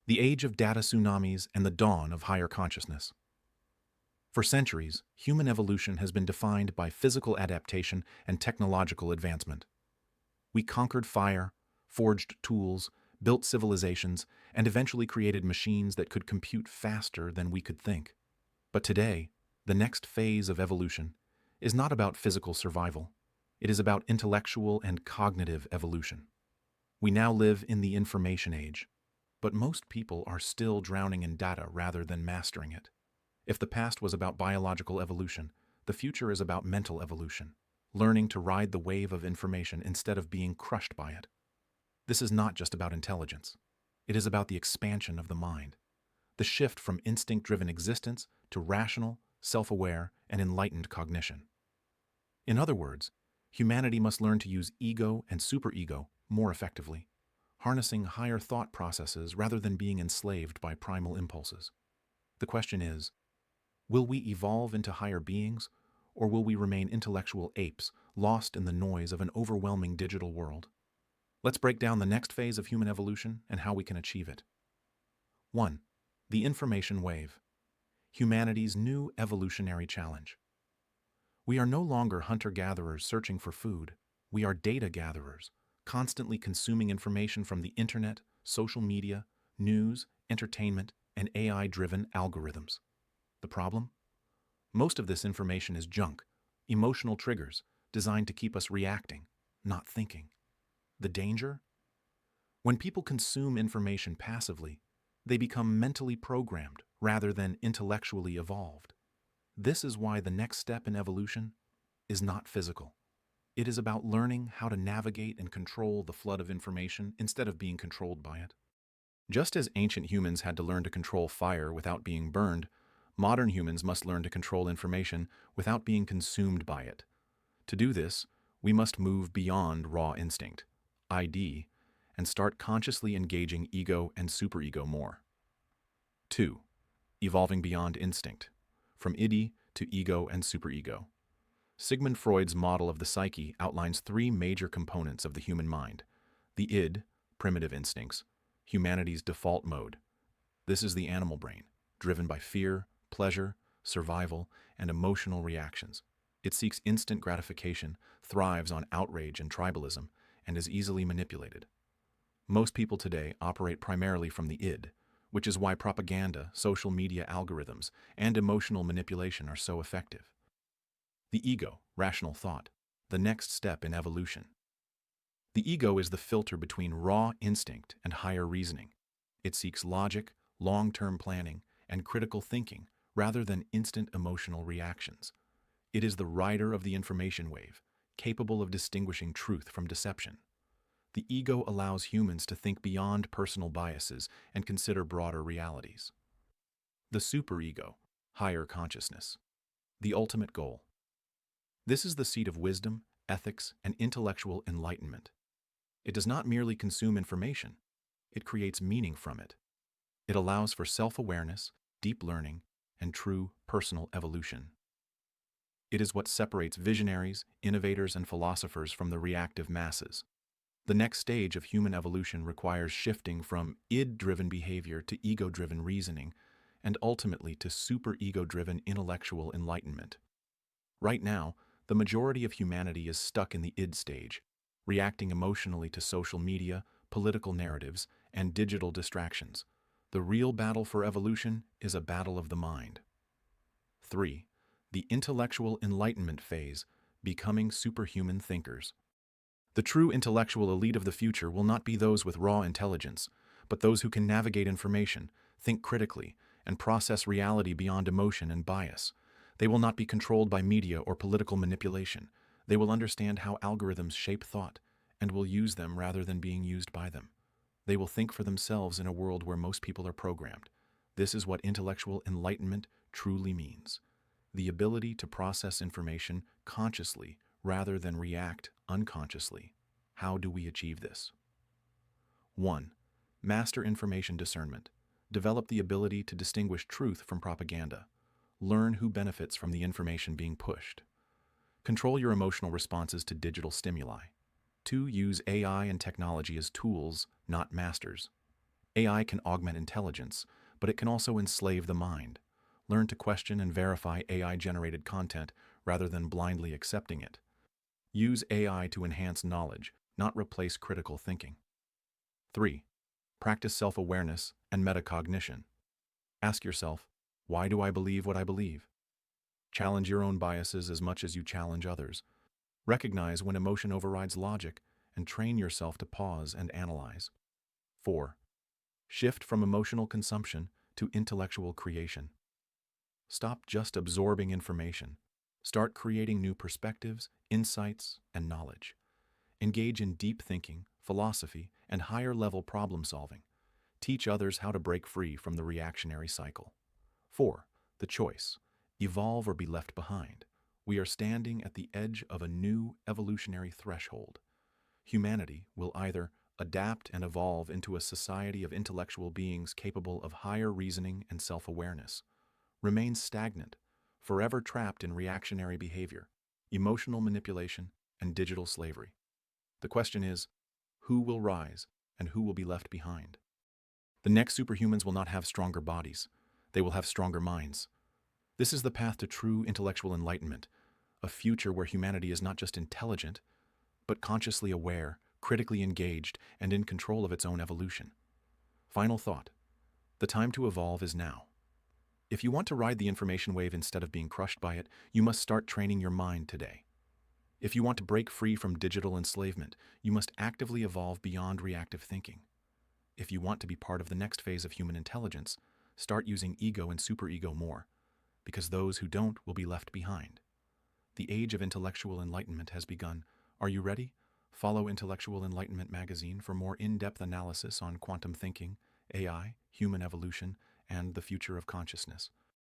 the age of data tsunamis and the dawn of higher consciousness. For centuries, human evolution has been defined by physical adaptation and technological advancement. We conquered fire, forged tools, built civilizations, and eventually created machines that could compute faster than we could think. But today, the next phase of evolution is not about physical survival. It is about intellectual and cognitive evolution. We now live in the information age, but most people are still drowning in data rather than mastering it. If the past was about biological evolution, the future is about mental evolution, learning to ride the wave of information instead of being crushed by it. This is not just about intelligence. It is about the expansion of the mind, the shift from instinct-driven existence to rational, self-aware, and enlightened cognition. In other words, humanity must learn to use ego and superego more effectively, harnessing higher thought processes rather than being enslaved by primal impulses. The question is, will we evolve into higher beings, or will we remain intellectual apes lost in the noise of an overwhelming digital world? Let's break down the next phase of human evolution and how we can achieve it. 1. The information wave. Humanity's new evolutionary challenge. We are no longer hunter-gatherers searching for food. We are data gatherers, constantly consuming information from the internet, social media, news, entertainment, and AI-driven algorithms. The problem? Most of this information is junk, emotional triggers designed to keep us reacting, not thinking. The danger? When people consume information passively, they become mentally programmed rather than intellectually evolved. This is why the next step in evolution is not physical. It is about learning how to navigate and control the flood of information instead of being controlled by it. Just as ancient humans had to learn to control fire without being burned, modern humans must learn to control information without being consumed by it. To do this, we must move beyond raw instinct, ID, and start consciously engaging ego and superego more. 2. Evolving beyond instinct, from id to ego and superego. Sigmund Freud's model of the psyche outlines three major components of the human mind: the id, primitive instincts, humanity's default mode. This is the animal brain, driven by fear, pleasure, survival, and emotional reactions. It seeks instant gratification, thrives on outrage and tribalism, and is easily manipulated. Most people today operate primarily from the id, which is why propaganda, social media algorithms, and emotional manipulation are so effective. The ego, rational thought, the next step in evolution. The ego is the filter between raw instinct and higher reasoning. It seeks logic, long-term planning, and critical thinking rather than instant emotional reactions. It is the rider of the information wave, capable of distinguishing truth from deception. The ego allows humans to think beyond personal biases and consider broader realities. The superego, higher consciousness, the ultimate goal. This is the seat of wisdom, ethics, and intellectual enlightenment. It does not merely consume information, it creates meaning from it. It allows for self-awareness, deep learning, and true personal evolution. It is what separates visionaries, innovators, and philosophers from the reactive masses. The next stage of human evolution requires shifting from id-driven behavior to ego-driven reasoning, and ultimately to super-ego-driven intellectual enlightenment. Right now, the majority of humanity is stuck in the id stage, reacting emotionally to social media, political narratives, and digital distractions. The real battle for evolution is a battle of the mind. 3. The intellectual enlightenment phase, becoming superhuman thinkers. The true intellectual elite of the future will not be those with raw intelligence, but those who can navigate information, think critically, and process reality beyond emotion and bias. They will not be controlled by media or political manipulation. They will understand how algorithms shape thought, and will use them rather than being used by them. They will think for themselves in a world where most people are programmed. This is what intellectual enlightenment truly means: the ability to process information consciously rather than react unconsciously. How do we achieve this? 1. Master information discernment. Develop the ability to distinguish truth from propaganda. Learn who benefits from the information being pushed. Control your emotional responses to digital stimuli. 2. Use AI and technology as tools, not masters. AI can augment intelligence, but it can also enslave the mind. Learn to question and verify AI-generated content rather than blindly accepting it. Use AI to enhance knowledge, not replace critical thinking. 3. Practice self-awareness and metacognition. Ask yourself, why do I believe what I believe? Challenge your own biases as much as you challenge others. Recognize when emotion overrides logic and train yourself to pause and analyze. 4. Shift from emotional consumption to intellectual creation. Stop just absorbing information. Start creating new perspectives, insights, and knowledge. Engage in deep thinking, philosophy, and higher-level problem solving. Teach others how to break free from the reactionary cycle. 4. The choice. Evolve or be left behind. We are standing at the edge of a new evolutionary threshold. Humanity will either adapt and evolve into a society of intellectual beings capable of higher reasoning and self-awareness, remain stagnant, forever trapped in reactionary behavior, emotional manipulation, and digital slavery. The question is, who will rise and who will be left behind? The next superhumans will not have stronger bodies. They will have stronger minds. This is the path to true intellectual enlightenment, a future where humanity is not just intelligent, but consciously aware, critically engaged, and in control of its own evolution. Final thought. The time to evolve is now. If you want to ride the information wave instead of being crushed by it, you must start training your mind today. If you want to break free from digital enslavement, you must actively evolve beyond reactive thinking. If you want to be part of the next phase of human intelligence, start using ego and superego more, because those who don't will be left behind. The age of intellectual enlightenment has begun. Are you ready? Follow Intellectual Enlightenment magazine for more in-depth analysis on quantum thinking, AI, human evolution, and the future of consciousness.